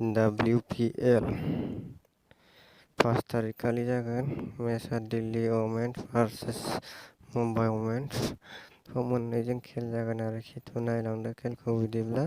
WPL 5 तारिख खालि जागोन मेचआ Delhi women's versus Mumbai women's मोननैजों खेल जागोन आरोखि नायलांदो खेलखौ बिदिब्ला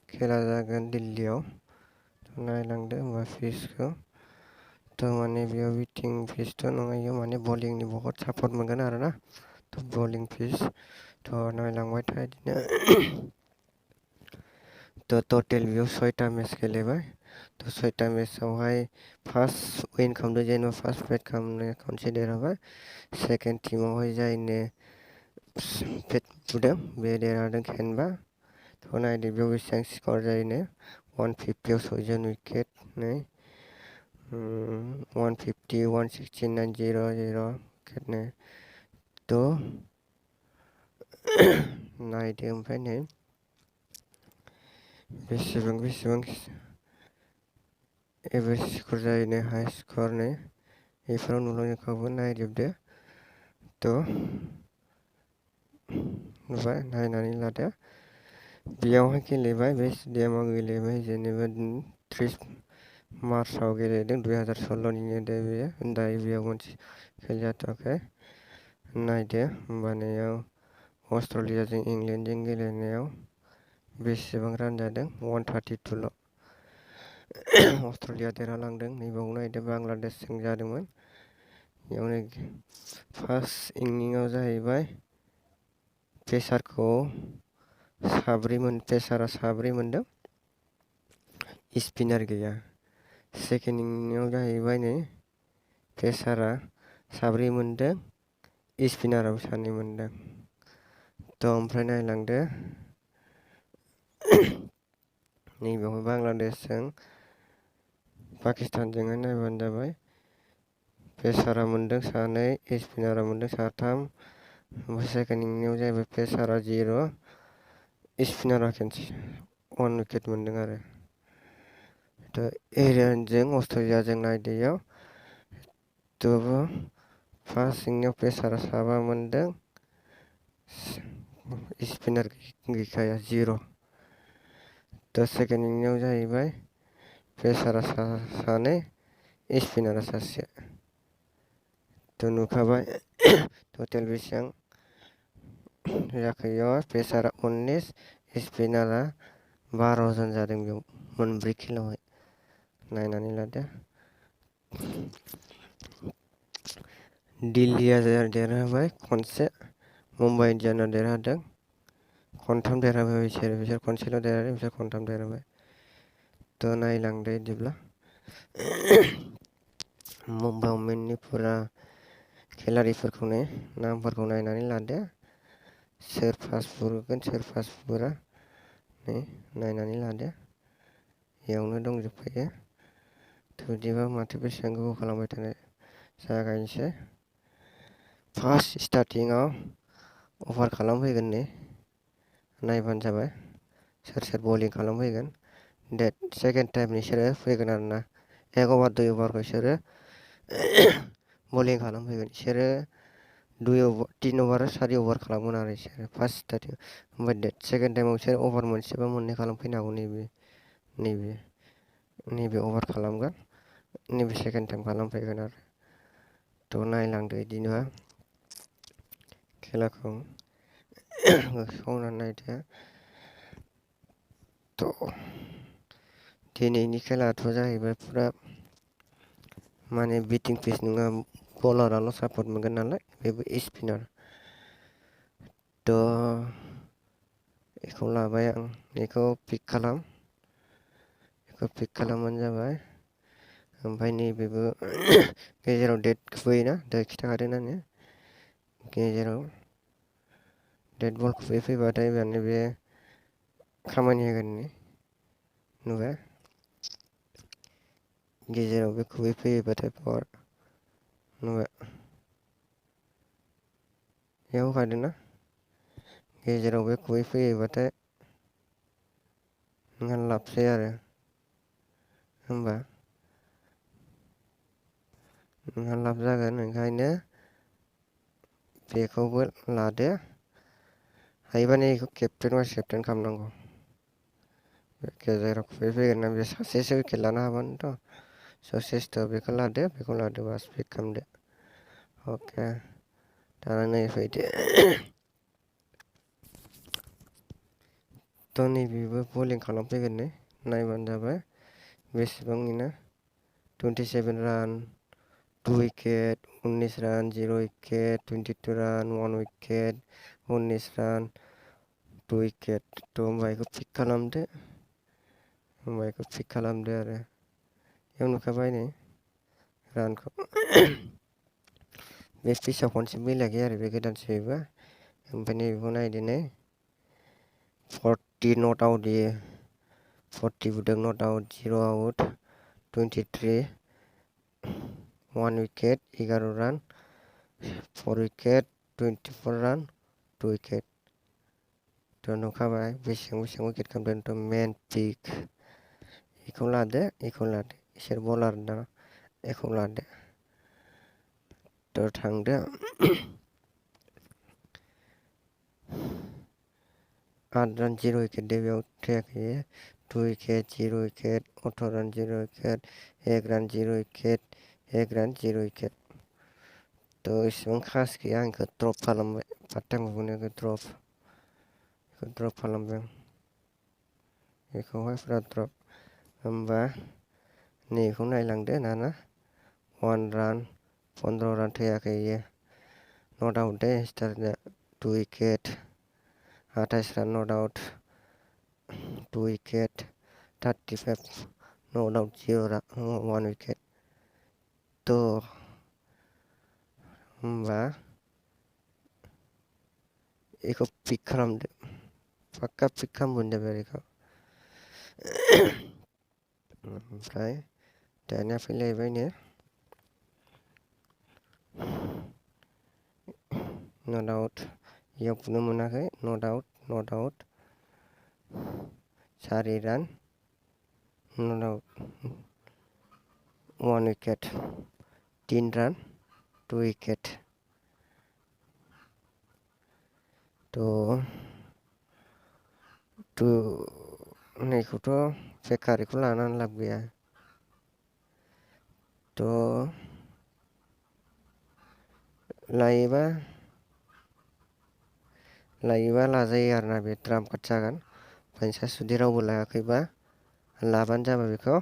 खेला जागोन दिल्लीयाव नायलांदो होमबा फिसखौ माने बेयाव बिटिं फिसथ' नङा इयो माने बलिंनि बहुत सापर्ट मोनगोन आरोना बलिं फिस नायलांबाय था बिदिनो टटेल बेयाव 6टा मेच गेलेबाय 6टा मेचआवहाय फार्स्ट विन खालामदों जेनेबा फार्स्ट बेट खालामनो खनसे देरहाबाय सेकेन्ड टीमावहाय जायनो बेट बुदों बे देरहादों खेनबा नायदो बेयाव बेसेबां स्कर जायोनो 150आव 6 विकेट नै 150 169 0-0 विकेटनो नायदो ओमफ्राय नै बेसेबां एभारेज स्कर जायोनो हाई स्कर नै बेफोराव नुलांजोबखागौ नायजोबदो नुबाय नायनानै लादो बेयावहाय गेलेबाय बे स्टेडियामाव गेलेबाय जेनेबा 30 मार्चआव गेलेदों 2016निनो बेयो दायो बेयाव मोनसे खेल जाथ'वाखै नायदो होमबानियाव अस्ट्रेलियाजों इंलेन्डजों गेलेनायाव बेसेबां रान जादों 132ल' अस्ट्रेलिया देरहालांदों नैबाव नायदो बांलादेशजों जादोंमोन बेयावनो फार्स्ट इनिंसआव जाहैबाय पेसारा साब्रै मोनदों स्पिनार गैया सेकेन्ड इनिंसआव जाहैबाय नै पेसारा साब्रै मोनदों स्पिनाराबो 2 मोनदों ओमफ्राय नायलांदो नैबेयावहाय बांलादेशजों पाकिस्तानजोंहाय नायबानो जाबाय पेसारा मोनदों 2 स्पिनारा मोनदों 3 ओमफ्राय सेकेन्ड इनिंसआव जाहैबाय पेसारा 0 स्पिनारा खेनसे 1 विकेट मोनदों आरो इरानजों अस्ट्रेलियाजों नायदोयाव फार्स्ट इनिंसआव पेसारा 7 मोनदों स्पिनार गैखाया 0 सेकेन्ड इनिंसआव जाहैबाय पेसारा 2 स्पिनारा 1 नुखाबाय टटेल बेसेबां जाखो इयाव पेसारा 19 स्पिनारा 12 जन जादों बेयाव मोनब्रै खेलावहाय नायनानै लादो दिल्लीया देरहाबाय खनसे मुम्बाइ इन्डियान्सआ देरहादों खनथाम देरहाबाय बिसोर खनसेल' देरहादों बिसोर खनथाम देरहाबाय नायलांदो बिदिब्ला मुम्बाइ वुमेन्सनि फुरा खेलारिफोरखौनो नामफोरखौ नायनानै लादो सोर फार्स्ट बुगोन सोर फार्स्ट बुरा नायनानै लादो बेयावनो दंजोबखायो बिदिबा माथो बेसेबां गोबाव खालामबाय थानो जागायनोसै फार्स्ट स्टार्टिंआव अभार खालामफैगोन नै नायबानो जाबाय सोर बलिं खालामफैगोन सेकेन्ड टाइम बिसोरो फैगोन आरोना 1 अभार 2 अभारखौ बिसोरो बलिं खालामफैगोन बिसोरो 3 अभार 4 अभार खालामगोन आरो बिसोरो फार्स्ट स्टार्टिं ओमफ्राय सेकेन्ड टाइमाव बिसोर अभार मोनसेबा मोननै खालामफैनो हागौ नैबे अभार खालामगोन नैबे सेकेन्ड टाइम खालामफैगोन आरो नायलांदो बिदिनो खेलाखौ गोसोखांनानै नायदो दिनैनि खेलाथ' जाहैबाय फुरा माने बिटिं पिच नङा बलाराल' सापर्ट मोनगोन नालाय बेबो स्पिनार बेखौ लाबाय आं बेखौ पिक खालामबानो जाबाय ओमफ्राय नैबेबो गेजेराव डेट खुबैयोना दहाय खिन्थाखादों आङो गेजेराव डेट बल खुबैफैबाथाय माने बे खामानि होगोन नुबाय गेजेराव बे खुबैफैयोबाथाय पावार नुबाय बेयाव होखादोंना गेजेराव बे खुबैफैयोबाथाय नोंहा लाबसै आरो होमबा नोंहा लाब जागोन ओंखायनो बेखौबो लादो हायोबा नैखौ केप्टेन वाइस केप्टेन खालामनांगौ गेजेराव फैगोन ना बे सासेसो उइकेट लानो हाबानोथ' ससेसथ' बेखौ लादो बास पिक खालामदो अके दाना नै फैदो थ' नैबेबो बलिं खालामफैगोन नै नायबानो जाबाय बेसेबांनिना 27 रान 2 wicket 19 रान 0 wicket 22 रान 1 wicket 19 रान 2 wicket थ' होमबा बेखौ पिक खालामदो आरो बेयाव नुखाबाय नै रानखौ बे पिचआव खनसे मिलायाखै आरो बे गोदानसो बेबो ओमफ्राय नैबेखौ नायदो नै 40 नट आउट इयो 40 बुदों नट आउट 0 आउट 23 1 wicket 11 रान 4 wicket 24 रान 2 wicket थ' नुखाबाय बेसेबां विकेट खालामदों थ' मेन पिक बेखौ लादो इसोर बलार दा बेखौ लादो थ' थांदो 8 रान 0 wicket बेयाव थैयाखै 2 wicket 0 wicket 18 रान 0 wicket 1 रान 0 wicket 1 रान 0 wicket थ' इसेबां खास गैया आंखौ ड्रप खालामबाय फार्स्ट टाइम ड्रप खालामबाय बेखौहाय फुरा ड्रप होमबा नैखौ नायलांदो दाना 1 रान 15 रान थैयाखै इयो नट out Day स्टारना 2 wicket 28 run not out 2 wicket 35 not out 0 run 1 wicket थ' होमबा बेखौ पिक खालामदो पाक्का पिक खालामबानो जाबाय बेखौ ओमफ्राय दानिया फैलायबाय नो नट आउट इयाव बुनो मोनाखै नट आउट 4 रान नट आउट 1 wicket 3 रान 2 wicket थ' नैखौथ' बेकार बेखौ लानानै लाब गैया थ' लायोबा लाजायो आरोना बे ट्राम्प कार्ड जागोन बाइचान्स जुदि रावबो लायाखैबा लाबानो जाबाय बेखौ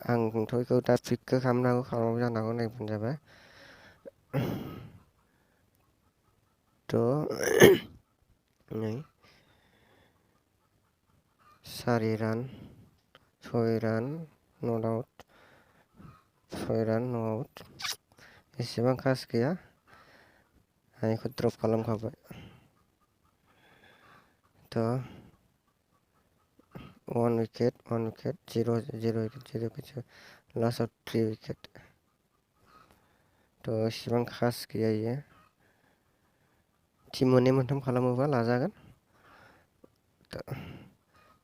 आंथ' बेखौ दा पिकखौ खालामनांगौ खालामाबो जानांगौ नायबानो जाबाय थ' नै 4 रान 6 रान नट आउट 6 रान नट आउट एसेबां खास गैया आं बेखौ ड्रप खालामखाबाय थ' 1 wicket 0 wicket लास्टआव 3 wicket थ' एसेबां खास गैया इयो टिम मोननै मोनथाम खालामोबा लाजागोन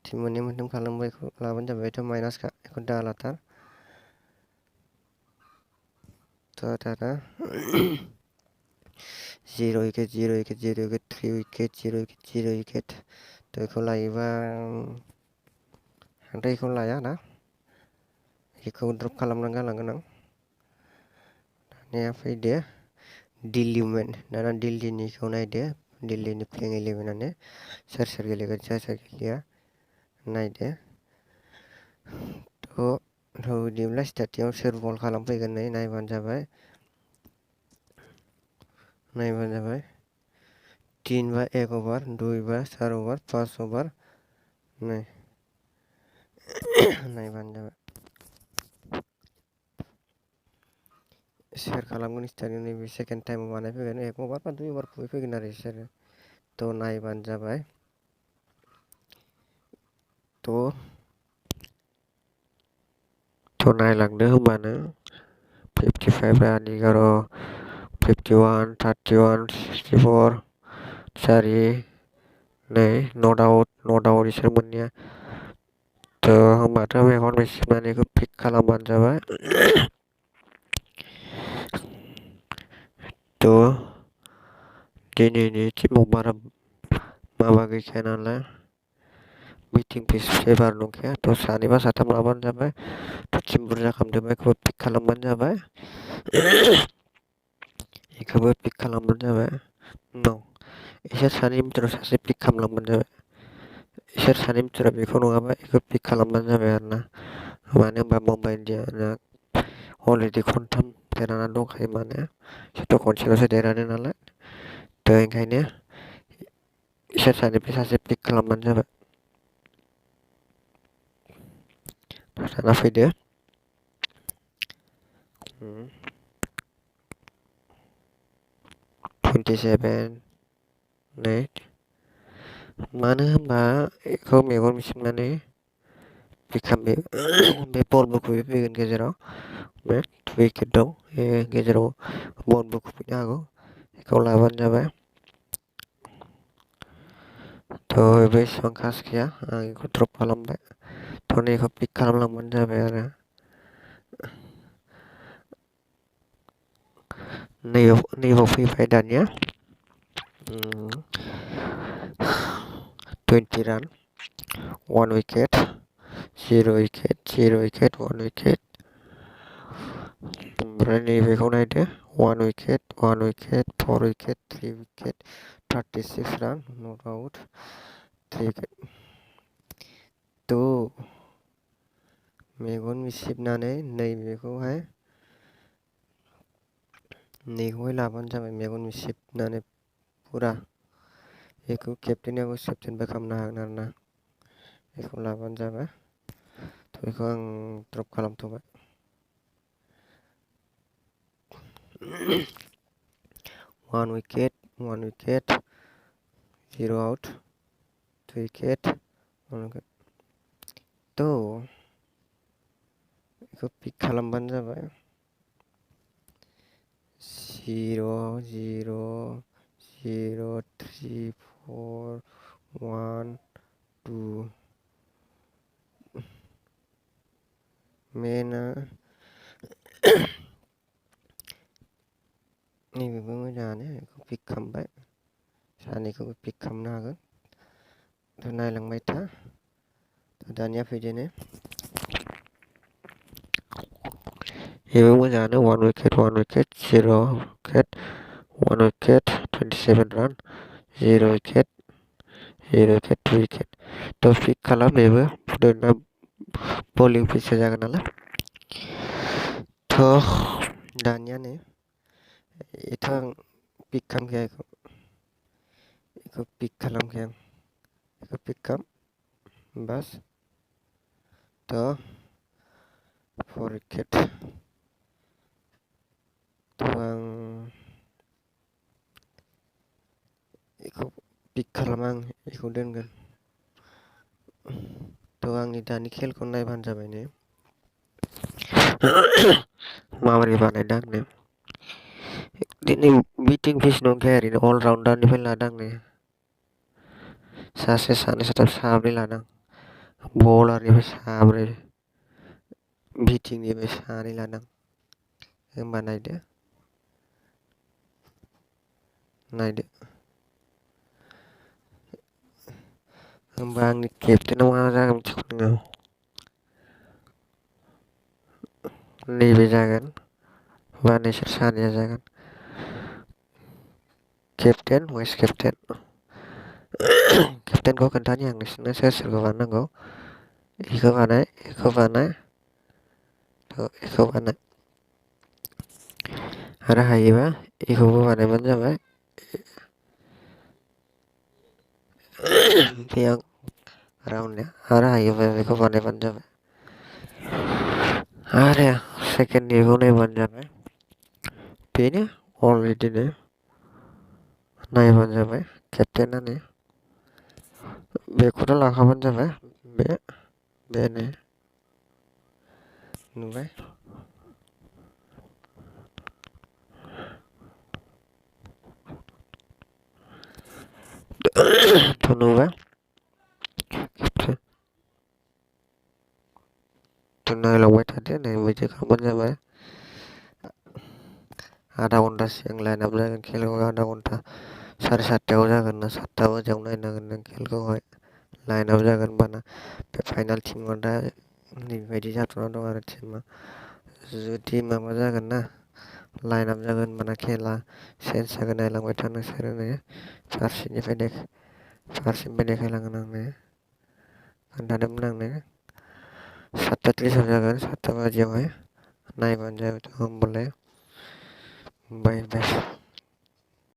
टिम मोननै मोनथाम खालामोबा बेखौ लाबानो जाबाय थ' माइनासखा बेखौ दालाथार थ' दाना 0 wicket 3 wicket 0 wicket थ' बेखौ लायोबा आंथ' बेखौ लाया ना बेखौ ड्रप खालामनानै गालांगोन आं दानिया फैदो दिल्लीमोन दाना दिल्लीनिखौ नायदो दिल्लीनि प्लेइं 11 सोर गेलेगोन सोर गेलेया नायदो थ' बिदिब्ला स्टार्टिंआव सोर बल खालामफैगोन नै नायबानो जाबाय 3 बा 1 ओवर 2 बा 4 ओवर 5 ओवर नै नायबानो जाबाय शेयार खालामगोन स्टार्टिं नैबे सेकेन्ड टाइमाव बानायफैगोन 1 ओवर बा 2 ओवर खुबैफैगोन आरो बिसोरो थ' नायबानो जाबाय थ' नायलांदो होमबानो 55 रान 11 51 31 64 4 नै नट आउट इसोर मोननैया थ' होमबाथ' मेगन मेसेबनानै बेखौ पिक खालामबानो जाबाय थ' दिनैनि टिमाव बारा माबा गैखाया नालाय मिटिं फिस एबार नंखाया थ' सानैबा साथाम लाबानो जाबाय थ' टिम बुरजा खालामदो बेखौबो पिक खालामबानो जाबाय बेखौबो पिक खालामबानो जाबाय उनाव इसोर सानैनि भितोराव सासे पिक खालामलांबानो जाबाय इसोर सानैनि भितोराव बेखौ नङाबा बेखौ पिक खालामबानो जाबाय आरोना मानो होनबा मुम्बाइ इन्डियाना अलरेडि खनथाम देरहाना दंखायो माने बिसोरथ' खनसेल'सो देरहादों नालाय थ' ओंखायनो इसोर सानैनिफ्राय सासे पिक खालामबानो जाबाय जाना फैदो 27 नेट मानो होनबा बेखौ मेगन मिसिबनानै बे बलबो खुबैफैगोन गेजेराव बे उइकेट दं बे गेजेराव बलबो खुबैनो हागौ बेखौ लाबानो जाबाय थ' बे एसेबां खास गैया आं बेखौ द्रप खालामबाय थ' नैखौ पिक खालामलांबानो जाबाय आरो नैबाव फैबाय दानिया 20 रान 1 wicket 0 wicket 0 wicket 1 wicket ओमफ्राय नैबेखौ नायदो 1 wicket 1 wicket 4 wicket 3 wicket 36 रान नट आउट 3 wicket थ' मेगन मिसिबनानै नैबेखौहाय लाबानो जाबाय मेगन मिसिबनानै फुरा बेखौ केप्टेनाबो सेप्टेनबो खालामनो हागोन आरोना बेखौ लाबानो जाबाय थ' बेखौ आं द्रप खालामथ'बाय 1 wicket 1 wicket 0 out 2 wicket 1 wicket थ' बेखौ पिक खालामबानो जाबाय 0 0 0 3 4 1 2 मेना नैबेबो मोजाङानो बेखौ पिक खालामबाय सानैखौबो पिक खालामनो हागोन थ' नायलांबाय था थ' दानिया फैदोनो बेबो मोजाङानो 1 wicket 1 wicket 0 wicket 1 wicket 27 रान 0 wicket 0 wicket 2 wicket थ' पिक खालाम बेबो फुदोंना बलिं पिचसो जागोन नालाय थ' दानिया नै बेथ' आं पिक खालामखाया बेखौ पिक खालामखाया बेखौ पिक खालाम बास थ' 4 wicket थ' आं बेखौ पिक खालामा आं बेखौ दोनगोन थ' आंनि दानि खेलखौ नायबानो जाबाय ने माबोरै बानायदों आंनो दिनै मिटिं फिस नंखाया ओरैनो अलराउन्डारनिफ्राय लादों आंनो सासे सानै साथाम साब्रै लादों बलारनिफ्राय साब्रै बिटिंनिफ्राय सानै लादों होमबा नायदो होमबा आंनि केप्टेना मा जागोन मिथिगौ नोङो नैबे जागोन बा नोंसोर सानैया जागोन केप्टेन वाइस केप्टेनखौ खोन्थानि आं नोंसोरनो सोर सोरखौ बानायनांगौ बेखौ बानाय बेखौ बानाय आरो हायोबा बेखौबो बानायबानो जाबाय बेयाव राउन्डनिया आरो हायोबा बेखौ बानायबानो जाबाय आरो सेकेन्डनिखौ नायबानो जाबाय बेनो अलरेडिनो नायबानो जाबाय केप्टेनानो बेखौथ' लाखाबानो जाबाय बेनो नुबाय थ' नुबाय थ' नायलांबाय थादो नायबायदि खालामबानो जाबाय आधा घन्टा सिगां लाइनआप जागोन खेलायाव आधा घन्टा 7:30 जागोन ना 7 बाजियाव नायनांगोन नों खेलखौहाय लाइनआव जागोन होनबाना बे फाइनाल टिमाव दा नैबायदि जाथ'ना दं आरो टिमा जुदि माबा जागोन ना लाइनआप जागोन होनबाना खेला चेन्ज जागोन नायलांबाय था नोंसोरो फारसेनिफ्राय देखायलांगोन आंनो खोन्थादोंमोन आंनो 7:30 जागोन 7 बाजियावहाय नायबानो जाबाय होमबालाय बाय बाय।